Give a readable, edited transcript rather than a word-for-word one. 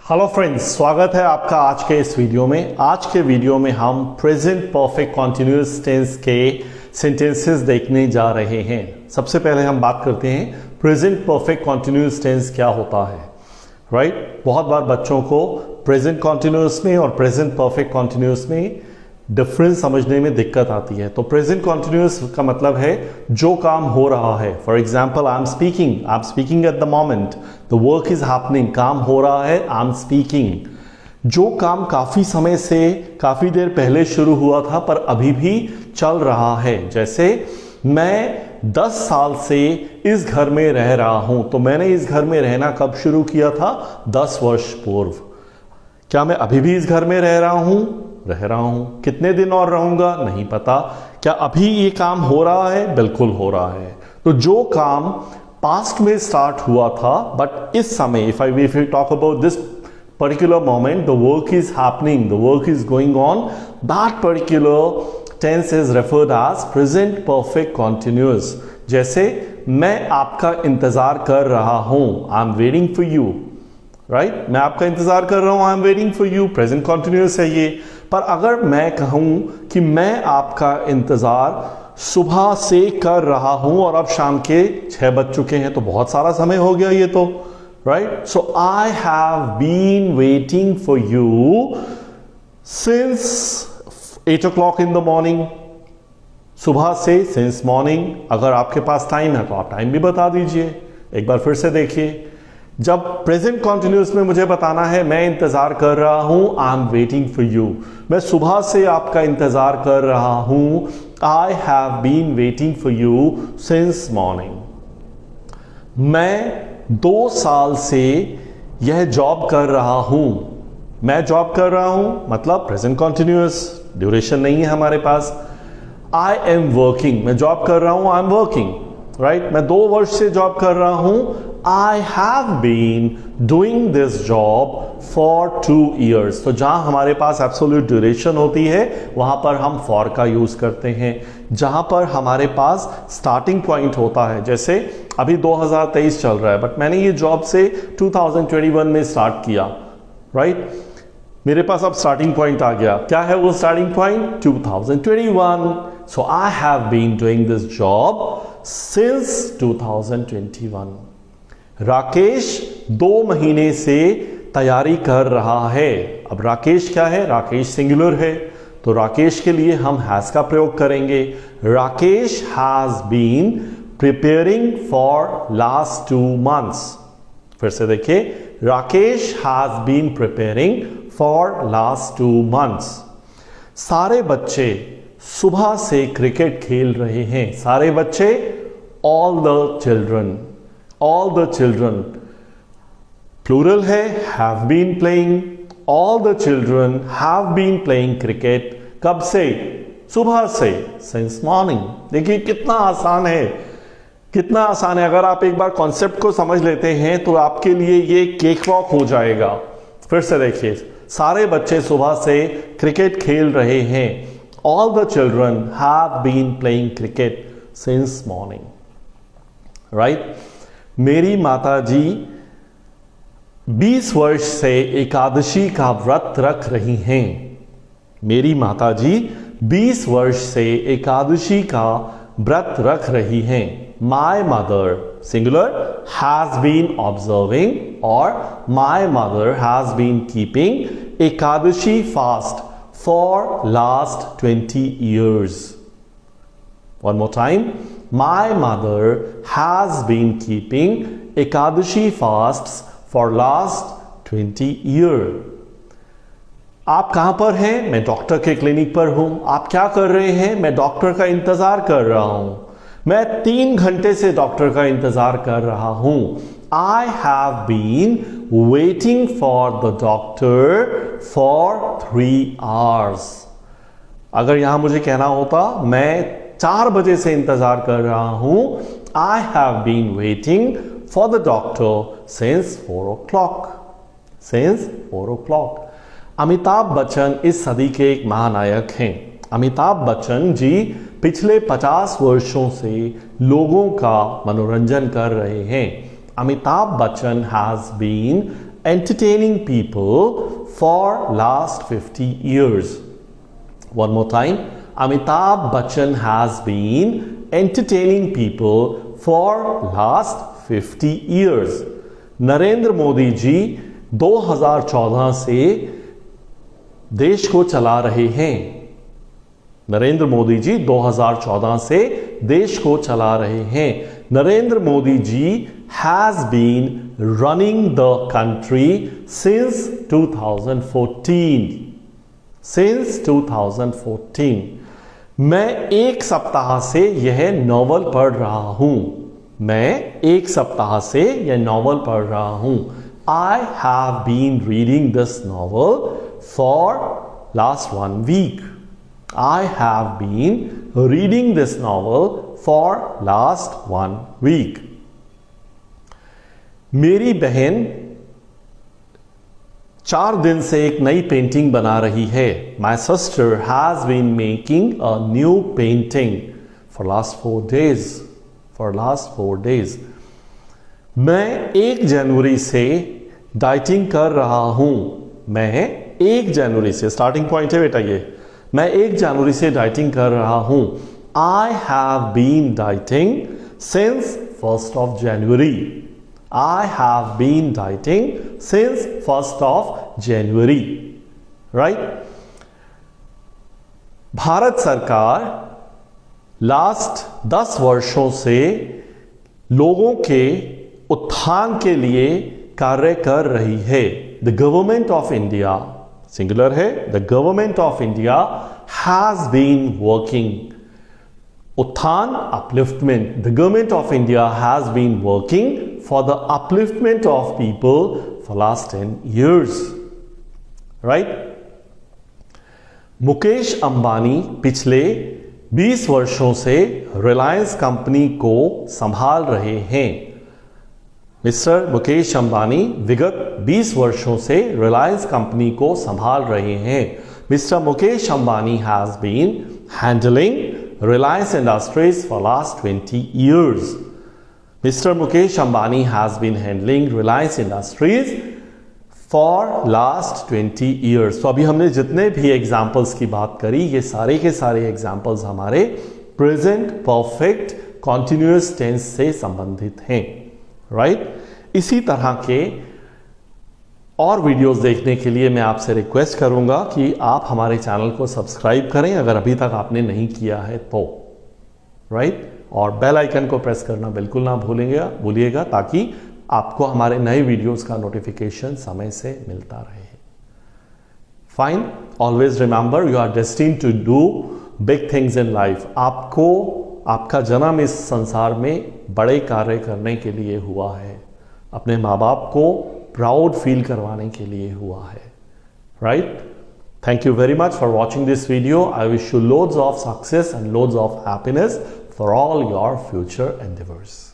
Hello friends, स्वागत है आपका आज के इस वीडियो में। आज के वीडियो में हम प्रेजेंट परफेक्ट कॉन्टिन्यूअस टेंस के सेंटेंसेस देखने जा रहे हैं। सबसे पहले हम बात करते हैं प्रेजेंट परफेक्ट कॉन्टिन्यूअस टेंस क्या होता है। राइट, बहुत बार बच्चों को प्रेजेंट कॉन्टिन्यूअस में और प्रेजेंट परफेक्ट कॉन्टिन्यूअस में डिफरेंस समझने में दिक्कत आती है। तो प्रेजेंट कॉन्टिन्यूअस का मतलब है जो काम हो रहा है। For example, I am speaking at the moment, the work is happening, काम हो रहा है, आई एम स्पीकिंग। जो काम काफी समय से, काफी देर पहले शुरू हुआ था पर अभी भी चल रहा है। जैसे मैं 10 साल से इस घर में रह रहा हूं, तो मैंने इस घर में रहना कब शुरू किया था? 10 वर्ष पूर्व। क्या मैं अभी भी इस घर में रह रहा हूं? रह रहा हूं। कितने दिन और रहूंगा? नहीं पता। क्या अभी ये काम हो रहा है? बिल्कुल हो रहा है। तो जो काम पास्ट में स्टार्ट हुआ था बट इस समय, if you talk about this particular moment, the work is happening, the work is going on, that particular tense is referred as present perfect continuous. जैसे मैं आपका इंतजार कर रहा हूं, I am waiting for you. Right, मैं आपका इंतजार कर रहा हूं, I am waiting for you, present continuous है ये। पर अगर मैं कहूं कि मैं आपका इंतजार सुबह से कर रहा हूं और अब शाम के 6 बज चुके हैं, तो बहुत सारा समय हो गया ये तो। Right, so I have been waiting for you since 8 o'clock in the morning. सुबह से, सिंस मॉर्निंग। अगर आपके पास टाइम है तो आप टाइम भी बता दीजिए। एक बार फिर से देखिए, जब प्रेजेंट कॉन्टिन्यूअस में मुझे बताना है मैं इंतजार कर रहा हूं, I am waiting for you, मैं सुबह से आपका इंतजार कर रहा हूं, I have been waiting for you since morning. मैं 2 साल से यह जॉब कर रहा हूं। मैं जॉब कर रहा हूं मतलब प्रेजेंट कॉन्टिन्यूअस, ड्यूरेशन नहीं है हमारे पास। आई एम वर्किंग, मैं जॉब कर रहा हूं, आई एम वर्किंग। राइट, मैं 2 वर्ष से जॉब कर रहा हूं, I have been doing this job for 2 years। तो जहां हमारे पास एब्सोल्यूट ड्यूरेशन होती है वहां पर हम for का यूज करते हैं। जहां पर हमारे पास स्टार्टिंग पॉइंट होता है, जैसे अभी 2023 चल रहा है बट मैंने ये जॉब से 2021 में स्टार्ट किया। राइट, मेरे पास अब स्टार्टिंग पॉइंट आ गया। क्या है वो starting point? 2021। So I have been doing this job since 2021। Rakesh 2 महीने से तैयारी कर रहा है। अब राकेश क्या है? राकेश सिंगुलर है, तो राकेश के लिए हम हैज का प्रयोग करेंगे। Rakesh has been preparing for last 2 months। फिर से देखिए, Rakesh has been preparing for last 2 months। सारे बच्चे सुबह से क्रिकेट खेल रहे हैं। सारे बच्चे, all the children. All the children, plural है, have been playing। All the children have been playing cricket। कब से? सुबह से, since morning। देखिए कितना आसान है, कितना आसान है। अगर आप एक बार कॉन्सेप्ट को समझ लेते हैं तो आपके लिए ये केक वॉक हो जाएगा। फिर से देखिए, सारे बच्चे सुबह से क्रिकेट खेल रहे हैं। All the children have been playing cricket since morning। Right? मेरी माताजी 20 वर्ष से एकादशी का व्रत रख रही हैं। मेरी माताजी 20 वर्ष से एकादशी का व्रत रख रही हैं। My mother, singular, has been observing और my mother has been keeping Ekadashi fast for last 20 years। One more time. My mother has been keeping Ekadashi fasts for last 20 years। आप कहां पर हैं? मैं डॉक्टर के क्लिनिक पर हूं। आप क्या कर रहे हैं? मैं डॉक्टर का इंतजार कर रहा हूं। मैं 3 घंटे से डॉक्टर का इंतजार कर रहा हूं। I have been waiting for the doctor for 3 hours। अगर यहां मुझे कहना होता मैं 4 बजे से इंतजार कर रहा हूं, I have been waiting for the doctor since 4 o'clock। Since 4 o'clock। Amitabh Bachchan इस सदी के एक महानायक हैं। अमिताभ बच्चन जी पिछले 50 वर्षों से लोगों का मनोरंजन कर रहे हैं। Amitabh Bachchan has been entertaining people for last 50 years. One more time. Amitabh Bachchan has been entertaining people for last 50 years. Narendra Modi ji 2014 से देश को चला रहे हैं. नरेंद्र मोदी जी 2014 से देश को चला रहे हैं. Narendra Modi ji has been running the country since 2014. Since 2014. मैं एक सप्ताह से यह नॉवल पढ़ रहा हूं. मैं एक सप्ताह से यह नॉवल पढ़ रहा हूं. I have been reading this novel for last 1 week. I have been reading this novel for last 1 week. मेरी बहन 4 दिन से एक नई पेंटिंग बना रही है. My sister has been making a new painting for last 4 days. For last 4 days. मैं 1 जनवरी से डाइटिंग कर रहा हूं. मैं 1 जनवरी से, स्टार्टिंग पॉइंट है बेटा ये. मैं 1 जनवरी से डाइटिंग कर रहा हूं. I have been dieting since 1st of January. I have been dieting since 1st of January. Right? Bharat सरकार लास्ट 10 वर्षों से लोगों के उत्थान के लिए कार्य कर रही है. The government of India, singular है, the government of India has been working. उत्थान, upliftment. The government of India has been working for the upliftment of people for last 10 years. Right? Mukesh Ambani पिछले 20 वर्षों से रिलायंस कंपनी को संभाल रहे हैं. मिस्टर मुकेश अंबानी विगत 20 वर्षों से रिलायंस कंपनी को संभाल रहे हैं. Mister Mukesh Ambani has been handling Reliance Industries for last 20 years. Mr. Mukesh Ambani has been handling Reliance Industries for last 20 years. तो अभी हमने जितने भी एग्जाम्पल्स की बात करी, ये सारे के सारे एग्जाम्पल्स हमारे प्रेजेंट परफेक्ट कॉन्टिन्यूअस टेंस से संबंधित हैं. राइट? इसी तरह के और वीडियोस देखने के लिए मैं आपसे रिक्वेस्ट करूंगा कि आप हमारे चैनल को सब्सक्राइब करें अगर अभी तक आपने नहीं किया है तो. राइट? और बेल आइकन को प्रेस करना बिल्कुल ना भूलिएगा ताकि आपको हमारे नए वीडियोस का नोटिफिकेशन समय से मिलता रहे. Fine. Always remember you are destined to do big things in life. आपको आपका जन्म इस संसार में बड़े कार्य करने के लिए हुआ है. अपने माँ बाप को प्राउड फील करवाने के लिए हुआ है. Right? Thank you very much for watching this video. I wish you loads of success and loads of happiness for all your future endeavours.